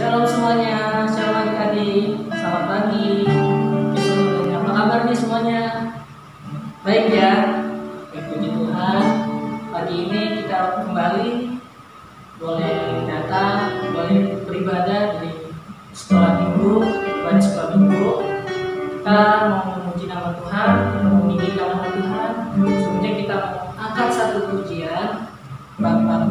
Shalom semuanya, shalom adik-adik, selamat pagi. Apa kabar nih semuanya? Baik ya, puji Tuhan. Pagi ini kita kembali boleh datang, boleh beribadah di sekolah minggu, pada sekolah minggu. Kita mau memuji nama Tuhan, kita mau meninggikan nama Tuhan. Sebelumnya kita mau angkat satu pujian, Bapa.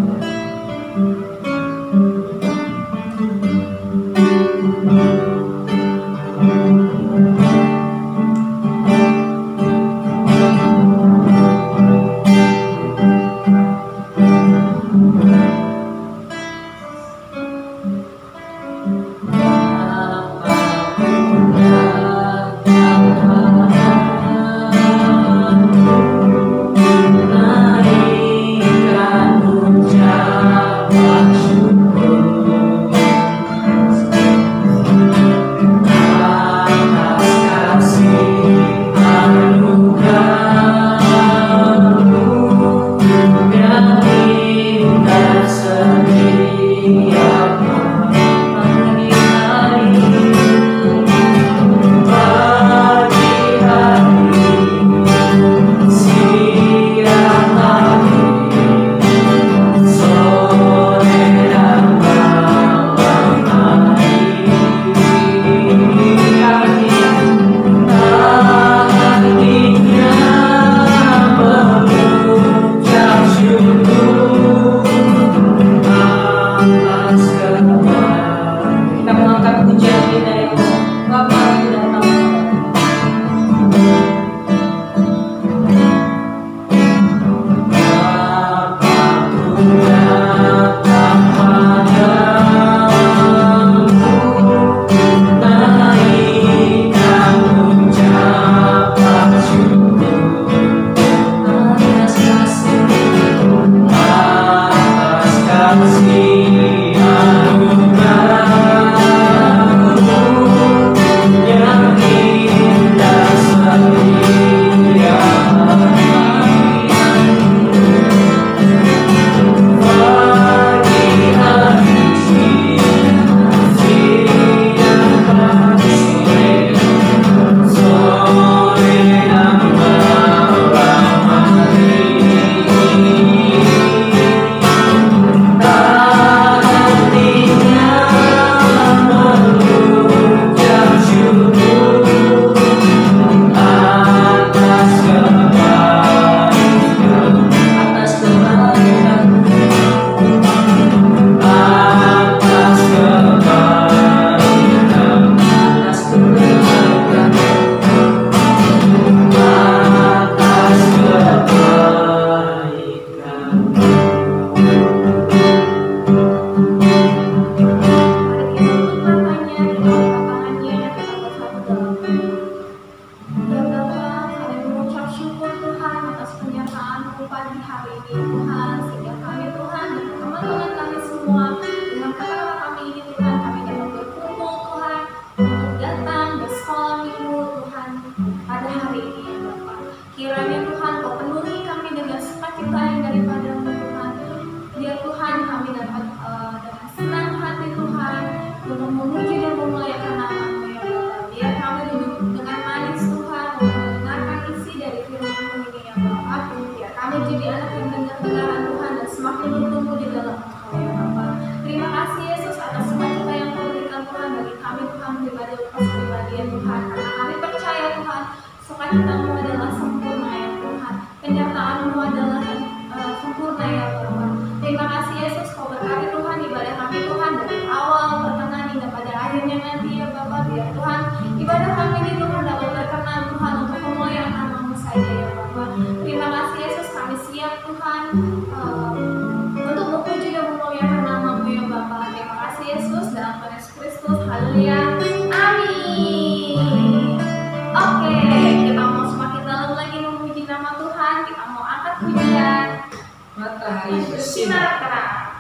Matahari bersinar terang.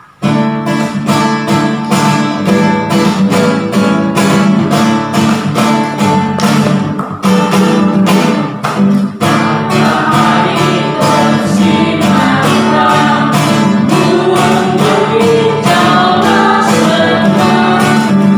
Buang berbicara senang.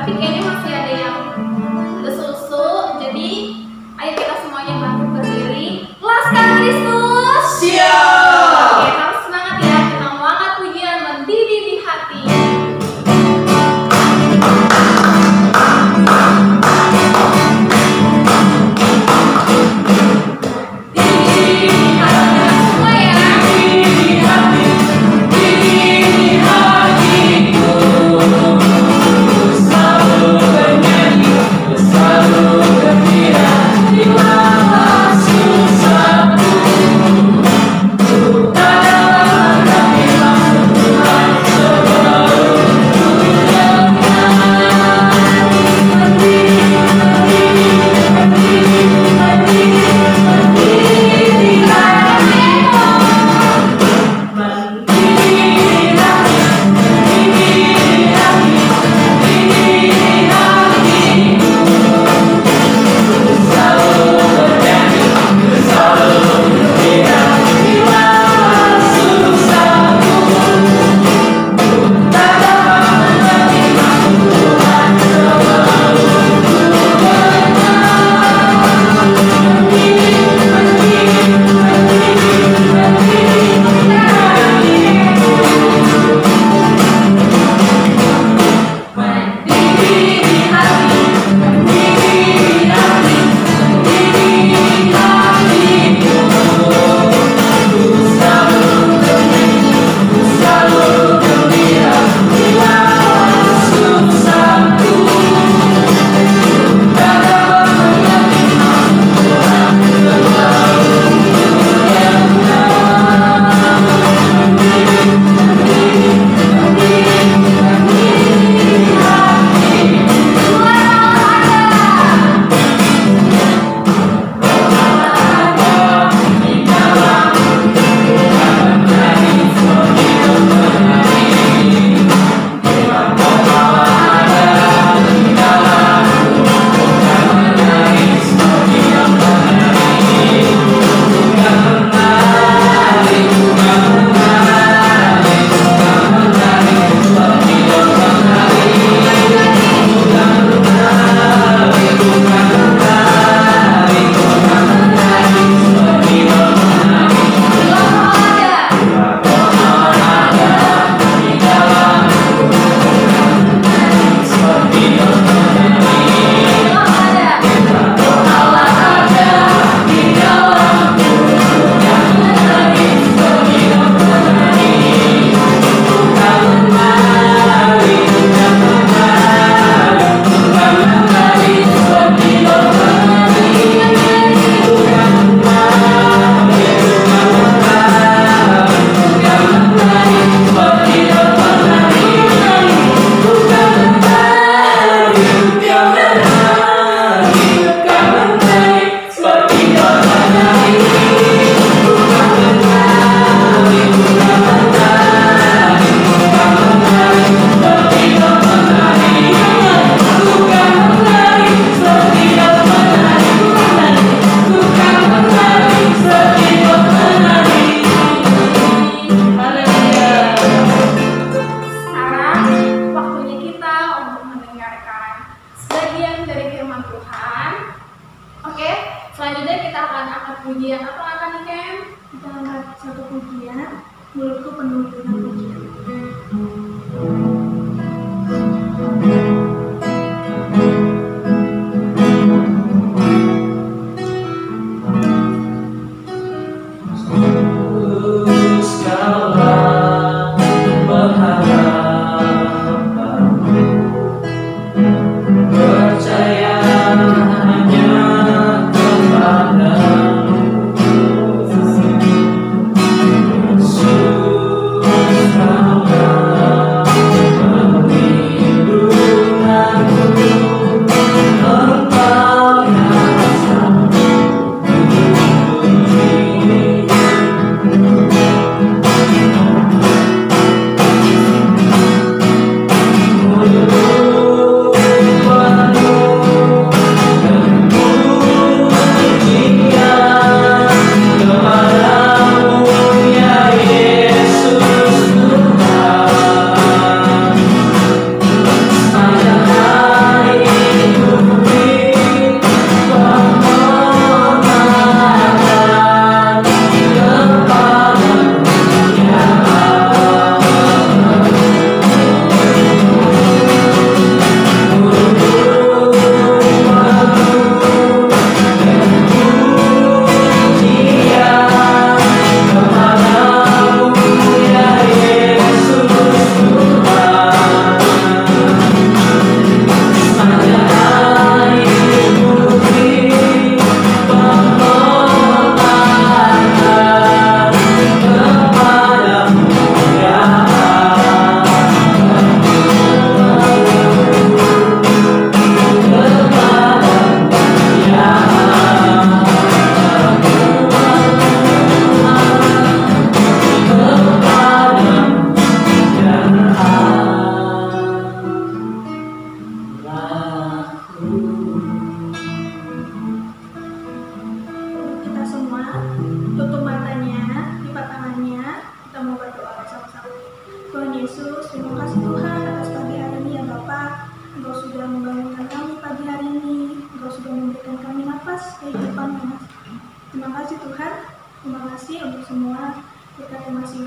tapi kayaknya masih ada yang lesu-lesu. Jadi ayo kita semuanya bangkit berdiri. Laskar Kristus. Siap. Oke, harus semangat ya. Kita mau angkat pujian mendidih di hati. Pujian apa akan Ken? Kita angkat satu pujian, mulutku penuh dengan pujian. Percaya hanya kepadamu.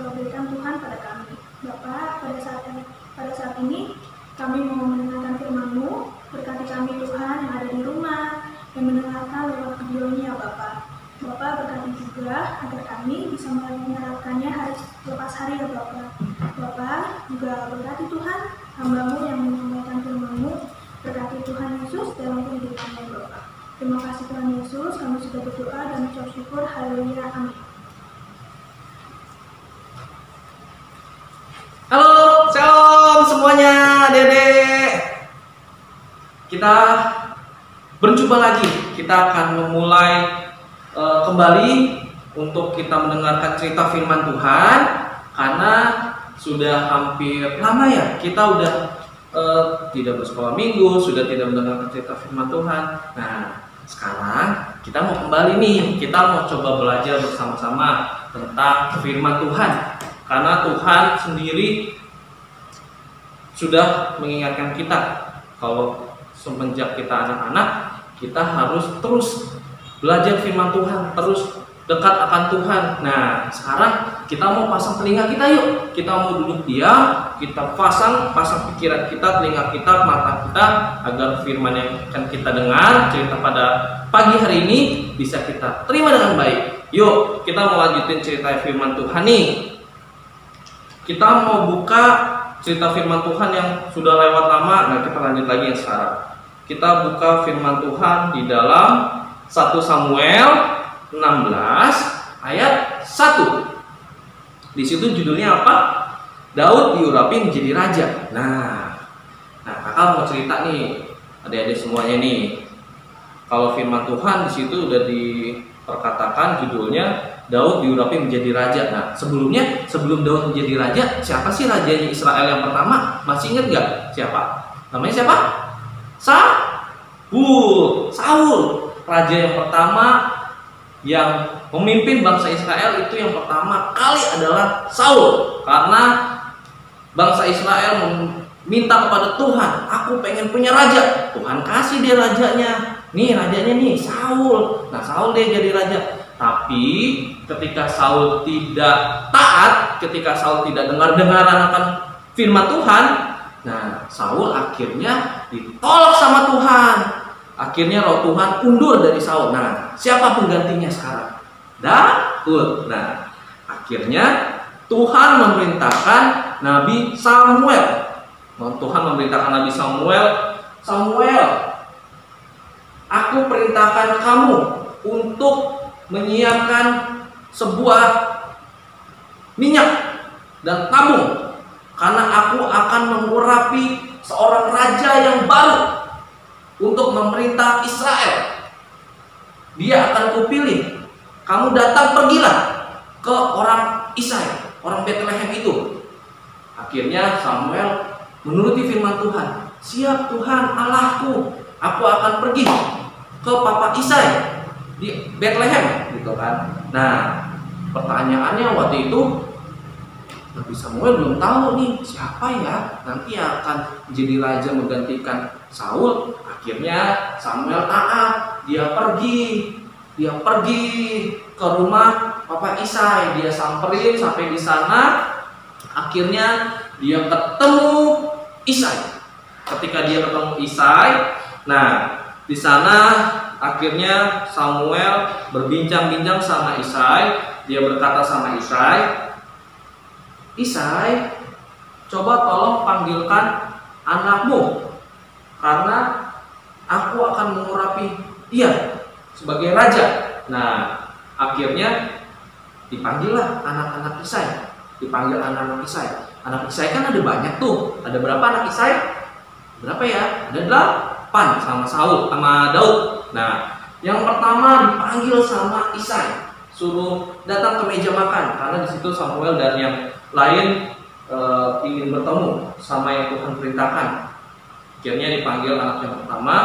Engkau berikan Tuhan pada kami. Bapa, pada saat ini kami mau mendengarkan firman-Mu. Berkati kami Tuhan yang ada di rumah, yang mendengarkan lewat videonya Bapa. Bapa berkati juga agar kami bisa menerapkannya hari lepas hari ya Bapa. Bapa juga berkati Tuhan hamba-Mu yang menyampaikan firman-Mu. Berkati Tuhan Yesus dalam kehidupannya Bapa. Terima kasih Tuhan Yesus, kami sudah berdoa dan mengucap syukur. Haleluya, amin. Halo, shalom semuanya, Dedek. Kita berjumpa lagi. Kita akan memulai kembali untuk kita mendengarkan cerita firman Tuhan, karena sudah hampir lama ya kita udah tidak bersekolah minggu, sudah tidak mendengarkan cerita firman Tuhan. Nah, sekarang kita mau kembali nih, kita mau coba belajar bersama-sama tentang firman Tuhan. Karena Tuhan sendiri sudah mengingatkan kita kalau semenjak kita anak-anak, kita harus terus belajar firman Tuhan, terus dekat akan Tuhan. Nah, sekarang kita mau pasang telinga kita yuk. Kita mau duduk diam, kita pasang pikiran kita, telinga kita, mata kita, agar firman yang akan kita dengar, cerita pada pagi hari ini bisa kita terima dengan baik. Yuk, kita mau lanjutin cerita firman Tuhan nih. Kita mau buka cerita firman Tuhan yang sudah lewat lama. Nah, kita lanjut lagi yang sekarang. Kita buka firman Tuhan di dalam 1 Samuel 16 ayat 1. Di situ judulnya apa? Daud diurapi menjadi raja. Nah, kakak mau cerita nih, adik-adik semuanya nih. Kalau firman Tuhan di situ udah diperkatakan judulnya Daud diurapi menjadi raja. Nah, sebelum Daud menjadi raja, siapa sih rajanya Israel yang pertama? Masih ingat nggak? Siapa? Namanya siapa? Saul. Raja yang pertama yang memimpin bangsa Israel itu yang pertama kali adalah Saul. Karena bangsa Israel meminta kepada Tuhan, aku pengen punya raja. Tuhan kasih dia rajanya. Nih rajanya nih, Saul. Nah, Saul dia jadi raja. Tapi ketika Saul tidak taat, ketika Saul tidak dengar-dengaran akan firman Tuhan, nah Saul akhirnya ditolak sama Tuhan. Akhirnya roh Tuhan undur dari Saul. Nah, siapa penggantinya sekarang? Daud. Nah, akhirnya Tuhan memerintahkan Nabi Samuel. Tuhan memerintahkan Nabi Samuel, aku perintahkan kamu untuk menyiapkan sebuah minyak dan tabung, karena aku akan mengurapi seorang raja yang baru untuk memerintah Israel. Dia akan kupilih. Kamu datang, pergilah ke orang Isai, orang Bethlehem itu. Akhirnya Samuel menuruti firman Tuhan. Siap Tuhan Allahku, aku akan pergi ke Papa Isai di Bethlehem, gitu kan. Nah, pertanyaannya waktu itu Nabi Samuel belum tahu nih siapa ya nanti akan menjadi raja menggantikan Saul. Akhirnya Samuel taat, dia pergi ke rumah Papa Isai, dia samperin sampai di sana. Akhirnya dia ketemu Isai. Ketika dia ketemu Isai, nah di sana akhirnya Samuel berbincang-bincang sama Isai. Dia berkata sama Isai, Isai, coba tolong panggilkan anakmu, karena aku akan mengurapi dia sebagai raja. Nah, akhirnya dipanggillah anak-anak Isai. Dipanggil anak-anak Isai. Anak Isai kan ada banyak tuh. Ada berapa anak Isai? Berapa ya? Ada 8 sama Daud. Nah, yang pertama dipanggil sama Isai, suruh datang ke meja makan, karena di situ Samuel dan yang lain ingin bertemu sama yang Tuhan perintahkan. Akhirnya dipanggil anak yang pertama,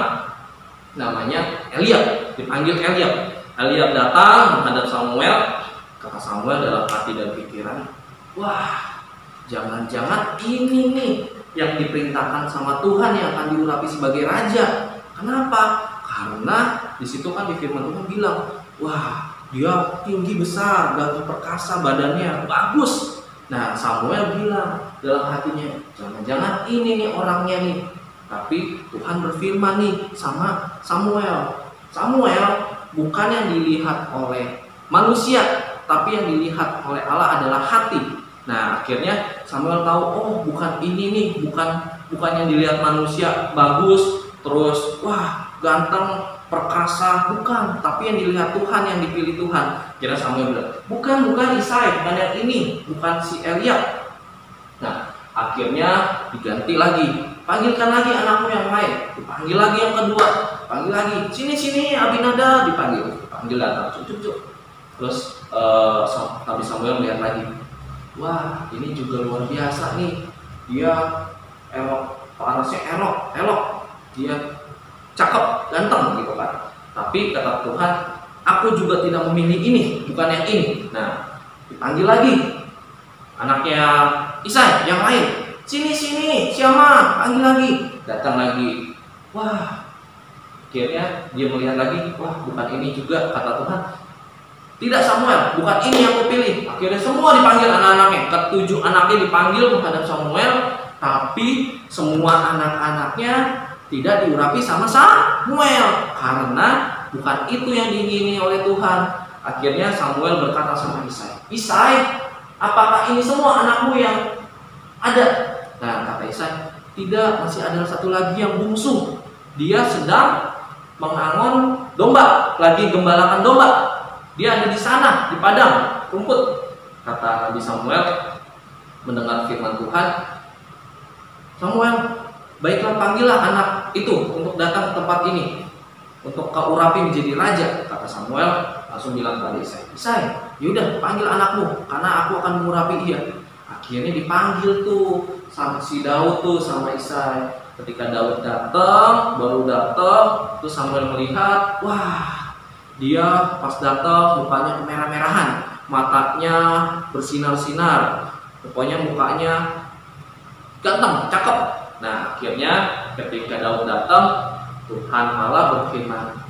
namanya Eliab. Dipanggil Eliab datang menghadap Samuel. Kata Samuel dalam hati dan pikiran, wah, jangan-jangan ini nih yang diperintahkan sama Tuhan yang akan diurapi sebagai raja. Kenapa? Karena di situ kan di firman Tuhan bilang, wah, dia tinggi besar, gagah perkasa, badannya bagus. Nah, Samuel bilang dalam hatinya, jangan-jangan ini nih orangnya nih. Tapi Tuhan berfirman nih sama Samuel, Samuel, bukan yang dilihat oleh manusia, tapi yang dilihat oleh Allah adalah hati. Nah, akhirnya Samuel tahu, oh bukan ini nih, bukan yang dilihat manusia bagus, terus wah ganteng, perkasa, bukan, tapi yang dilihat Tuhan, yang dipilih Tuhan. Kira Samuel bilang, bukan Isai, bukan yang ini, bukan si Eliab. Nah, akhirnya diganti lagi, panggilkan lagi anakmu yang lain, dipanggil lagi yang kedua, panggil lagi, sini Abinadab, dipanggil datang, cuk. Terus Nabi Samuel melihat lagi, wah ini juga luar biasa nih, dia parasnya elok, dia cakep, ganteng gitu kan. Tapi kata Tuhan, aku juga tidak memilih ini, bukan yang ini. Nah, dipanggil lagi anaknya Isai yang lain, sini siapa, panggil lagi, datang lagi. Wah, akhirnya dia melihat lagi, wah bukan ini juga, kata Tuhan. Tidak Samuel, bukan ini yang aku pilih. Akhirnya semua dipanggil anak-anaknya, ketujuh anaknya dipanggil menghadap Samuel, tapi semua anak-anaknya tidak diurapi sama Samuel karena bukan itu yang diingini oleh Tuhan. Akhirnya Samuel berkata sama Isai, apakah ini semua anakmu yang ada? Nah, kata Isai, tidak, masih ada satu lagi yang bungsu. Dia sedang mengangon domba, lagi gembalakan domba. Dia ada di sana, di padang rumput. Kata Nabi Samuel mendengar firman Tuhan, Samuel, baiklah panggillah anak itu untuk datang ke tempat ini, untuk kau urapi menjadi raja. Kata Samuel langsung bilang pada Isai, yaudah panggil anakmu, karena aku akan mengurapi dia. Akhirnya dipanggil tuh sama si Daud tuh sama Isai. Ketika Daud baru datang, terus Samuel melihat, wah dia pas datang mukanya kemerah-merahan, matanya bersinar-sinar, pokoknya mukanya ganteng, cakep. Nah, akhirnya ketika Daud datang, Tuhan Allah berfirman,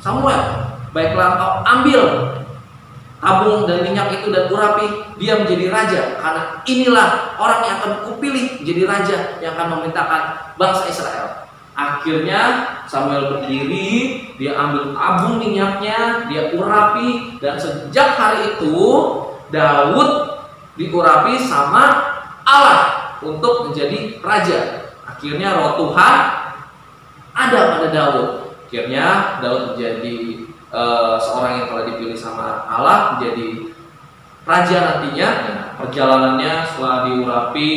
Samuel, baiklah kau ambil tabung dan minyak itu dan urapi dia menjadi raja, karena inilah orang yang akan kupilih menjadi raja yang akan memerintahkan bangsa Israel. Akhirnya Samuel berdiri, dia ambil tabung minyaknya, dia urapi, dan sejak hari itu Daud diurapi sama Allah untuk menjadi raja. Akhirnya roh Tuhan ada pada Daud. Akhirnya Daud menjadi seorang yang telah dipilih sama Allah menjadi raja nantinya. Nah, perjalanannya setelah diurapi,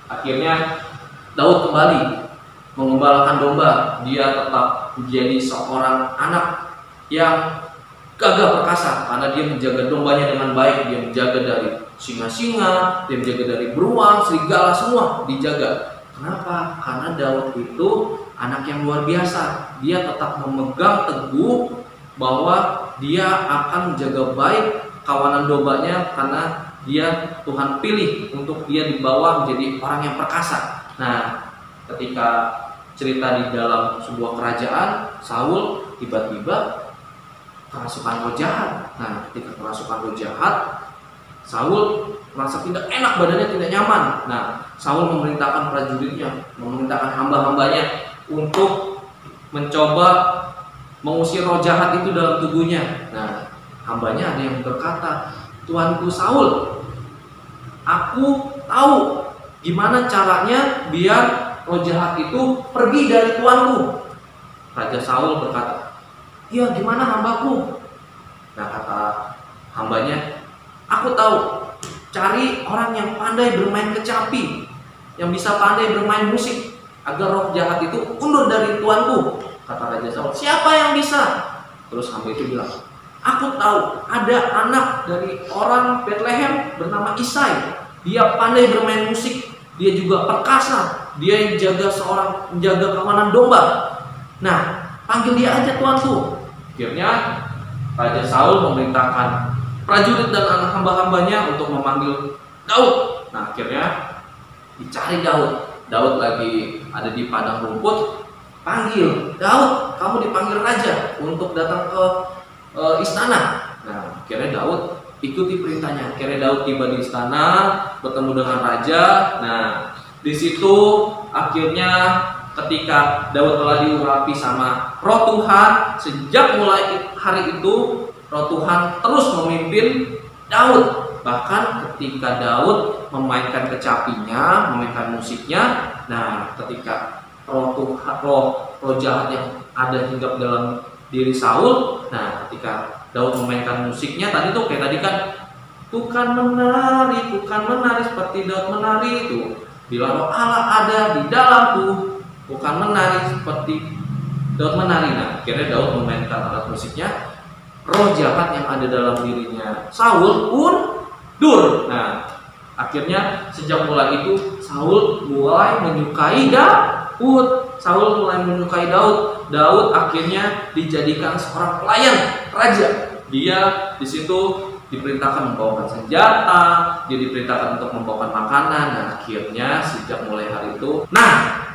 akhirnya Daud kembali mengembalakan domba. Dia tetap menjadi seorang anak yang gagah perkasa karena dia menjaga dombanya dengan baik. Dia menjaga dari singa-singa, dia menjaga dari beruang, serigala, semua dijaga. Kenapa? Karena Daud itu anak yang luar biasa. Dia tetap memegang teguh bahwa dia akan menjaga baik kawanan dombanya karena dia Tuhan pilih untuk dia dibawa menjadi orang yang perkasa. Nah, ketika cerita di dalam sebuah kerajaan, Saul tiba-tiba kerasukan roh jahat. Nah, ketika kerasukan roh jahat, Saul merasa tidak enak, badannya tidak nyaman. Nah, Saul memerintahkan prajuritnya, memerintahkan hamba-hambanya untuk mencoba mengusir roh jahat itu dalam tubuhnya. Nah, hambanya ada yang berkata, Tuanku Saul, aku tahu gimana caranya biar roh jahat itu pergi dari tuanku. Raja Saul berkata, iya gimana hambaku? Nah, kata hambanya, aku tahu, cari orang yang pandai bermain kecapi, yang bisa pandai bermain musik, agar roh jahat itu undur dari tuanku. Kata Raja Saul, siapa yang bisa? Terus hamba itu bilang, aku tahu ada anak dari orang Bethlehem bernama Isai. Dia pandai bermain musik, dia juga perkasa, dia yang menjaga kawanan domba. Nah, panggil dia aja tuanku. Akhirnya Raja Saul memerintahkan prajurit dan anak hamba-hambanya untuk memanggil Daud. Nah, akhirnya dicari Daud. Daud lagi ada di padang rumput. Panggil, Daud, kamu dipanggil raja untuk datang ke istana. Nah, akhirnya Daud ikuti perintahnya. Akhirnya Daud tiba di istana, bertemu dengan raja. Nah, di situ akhirnya ketika Daud telah diurapi sama Roh Tuhan, sejak mulai hari itu Roh Tuhan terus memimpin Daud. Bahkan ketika Daud memainkan kecapinya, memainkan musiknya, nah ketika roh jahat yang ada hinggap dalam diri Saul, nah ketika Daud memainkan musiknya tadi tuh kayak tadi kan, bukan menari seperti Daud menari itu. Bila roh Allah ada di dalamku, bukan menari seperti Daud menari. Nah, akhirnya Daud memainkan alat musiknya, roh jahat yang ada dalam dirinya Saul undur. Nah, akhirnya sejak mulai itu Saul mulai menyukai Daud. Daud akhirnya dijadikan seorang pelayan raja. Dia di situ diperintahkan membawakan senjata, dia diperintahkan untuk membawakan makanan. Dan akhirnya sejak mulai hari itu,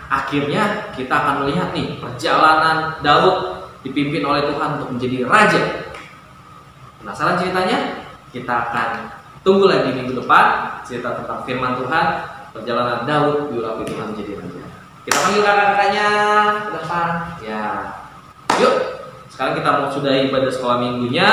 akhirnya kita akan melihat nih perjalanan Daud dipimpin oleh Tuhan untuk menjadi raja. Penasaran ceritanya? Kita akan tunggu lagi minggu depan cerita tentang firman Tuhan, perjalanan Daud diurapi Tuhan menjadi raja. Kita panggil kakak-kakaknya ke depan. Ya, yuk. Sekarang kita mau sudahi ibadah sekolah minggunya.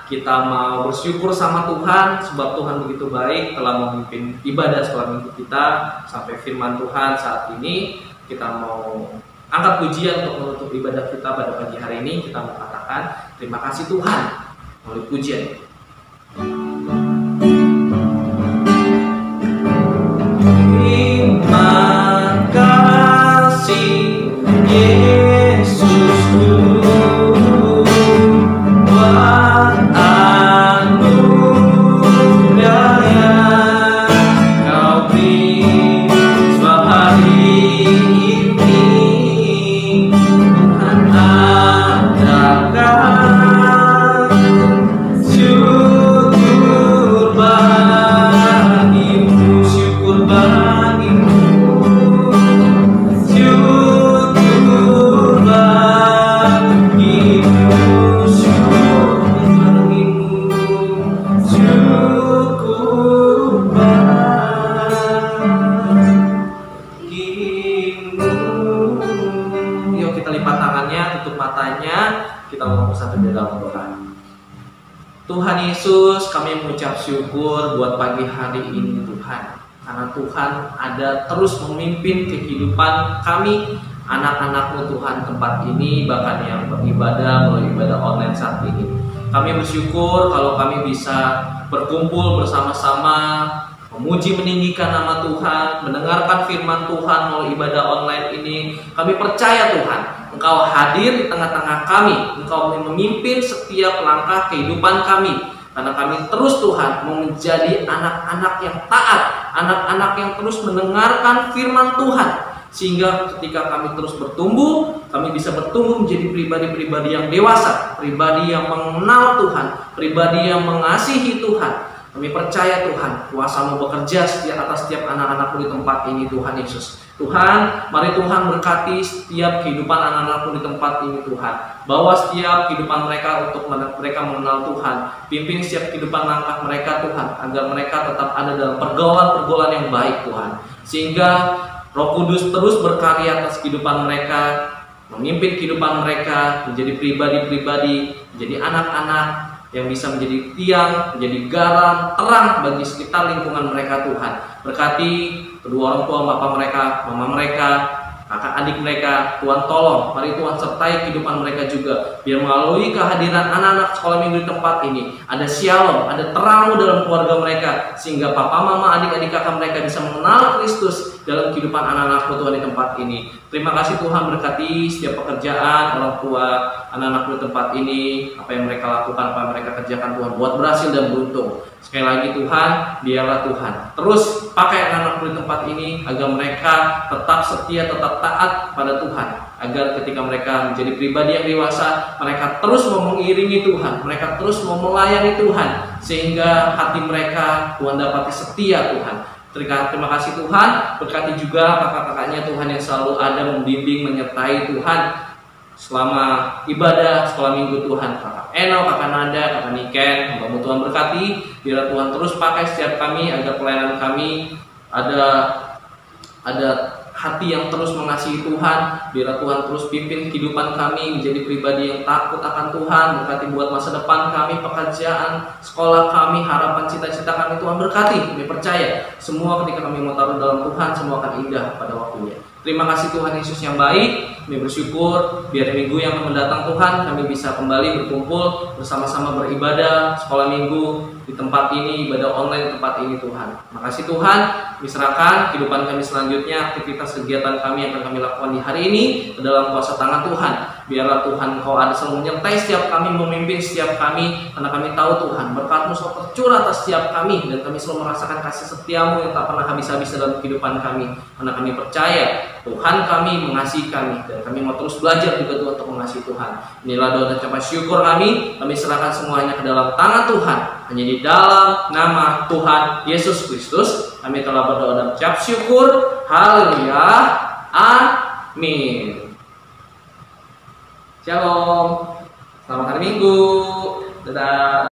Kita mau bersyukur sama Tuhan sebab Tuhan begitu baik telah memimpin ibadah sekolah minggu kita sampai firman Tuhan saat ini. Kita mau angkat pujian untuk menutup ibadah kita pada pagi hari ini. Kita mau katakan terima kasih Tuhan melalui pujian. Terima kasih Yesusku buat anugerah yang Kau beri sebab hari ini Tuhan adakan syukur bagimu, syukur bagimu, syukur bagimu, syukur bagimu, syukur bagimu. Yuk kita lipat tangannya, tutup matanya, kita mau bersatu di dalam doa. Tuhan Yesus, kami mengucap syukur buat pagi hari ini Tuhan, karena Tuhan ada terus memimpin kehidupan kami, anak-anak-Mu Tuhan, tempat ini, bahkan yang beribadah melalui ibadah online saat ini. Kami bersyukur kalau kami bisa berkumpul bersama-sama, memuji meninggikan nama Tuhan, mendengarkan firman Tuhan melalui ibadah online ini. Kami percaya Tuhan, Engkau hadir di tengah-tengah kami, Engkau memimpin setiap langkah kehidupan kami. Karena kami terus Tuhan mau menjadi anak-anak yang taat, anak-anak yang terus mendengarkan firman Tuhan. Sehingga ketika kami terus bertumbuh, kami bisa bertumbuh menjadi pribadi-pribadi yang dewasa, pribadi yang mengenal Tuhan, pribadi yang mengasihi Tuhan. Kami percaya Tuhan, kuasa-Mu bekerja atas setiap anak-anak-Mu di tempat ini Tuhan Yesus. Tuhan, mari Tuhan berkati setiap kehidupan anak-anak-Mu di tempat ini Tuhan. Bawa setiap kehidupan mereka untuk mereka mengenal Tuhan. Pimpin setiap kehidupan langkah mereka Tuhan, agar mereka tetap ada dalam pergaulan-pergaulan yang baik Tuhan. Sehingga Roh Kudus terus berkarya atas kehidupan mereka, memimpin kehidupan mereka, menjadi pribadi-pribadi, menjadi anak-anak yang bisa menjadi tiang, menjadi garam, terang bagi sekitar lingkungan mereka Tuhan. Berkati kedua orang tua, bapak mereka, mama mereka, kakak adik mereka, Tuhan tolong, mari Tuhan sertai kehidupan mereka juga, biar melalui kehadiran anak-anak sekolah minggu di tempat ini, ada shalom, ada terang dalam keluarga mereka, sehingga papa, mama, adik-adik kakak mereka bisa mengenal Kristus dalam kehidupan anak-anak Tuhan di tempat ini. Terima kasih Tuhan, berkati setiap pekerjaan orang tua, anak-anak di tempat ini, apa yang mereka lakukan, apa yang mereka kerjakan Tuhan, buat berhasil dan beruntung. Sekali lagi Tuhan, biarlah Tuhan terus pakai anak-anak di tempat ini, agar mereka tetap setia, tetap taat pada Tuhan, agar ketika mereka menjadi pribadi yang dewasa, mereka terus mau mengiringi Tuhan, mereka terus mau melayani Tuhan, sehingga hati mereka Tuhan dapati setia Tuhan. Terima kasih Tuhan, berkati juga kakak-kakaknya Tuhan yang selalu ada membimbing, menyertai Tuhan. selama ibadah sekolah minggu Tuhan. Kakak Eno, Kakak Nada, Kakak Niken, semoga Tuhan berkati. Biar Tuhan terus pakai setiap kami agar pelayanan kami ada hati yang terus mengasihi Tuhan. Biar Tuhan terus pimpin kehidupan kami menjadi pribadi yang takut akan Tuhan. Berkati buat masa depan kami, pekerjaan, sekolah kami, harapan, cita-cita kami. Tuhan berkati. Kami percaya semua ketika kami mau taruh dalam Tuhan, semua akan indah pada waktunya. Terima kasih Tuhan Yesus yang baik. Kami bersyukur biar minggu yang akan mendatang Tuhan kami bisa kembali berkumpul bersama-sama beribadah sekolah minggu di tempat ini, ibadah online di tempat ini Tuhan. Makasih Tuhan, kami serahkan kehidupan kami selanjutnya, aktivitas kegiatan kami yang akan kami lakukan di hari ini ke dalam kuasa tangan Tuhan. Biarlah Tuhan Kau ada selalu menyertai setiap kami, memimpin setiap kami, karena kami tahu Tuhan berkat-Mu selalu tercurah atas setiap kami, dan kami selalu merasakan kasih setia-Mu yang tak pernah habis-habis dalam kehidupan kami. Karena kami percaya Tuhan kami mengasihi kami, dan kami mau terus belajar juga Tuhan untuk mengasihi Tuhan. Inilah doa dan ucapan syukur kami serahkan semuanya ke dalam tangan Tuhan. Hanya di dalam nama Tuhan Yesus Kristus kami telah berdoa dan ucap syukur. Haleluya. Amin. Shalom. Selamat hari Minggu. Dadah.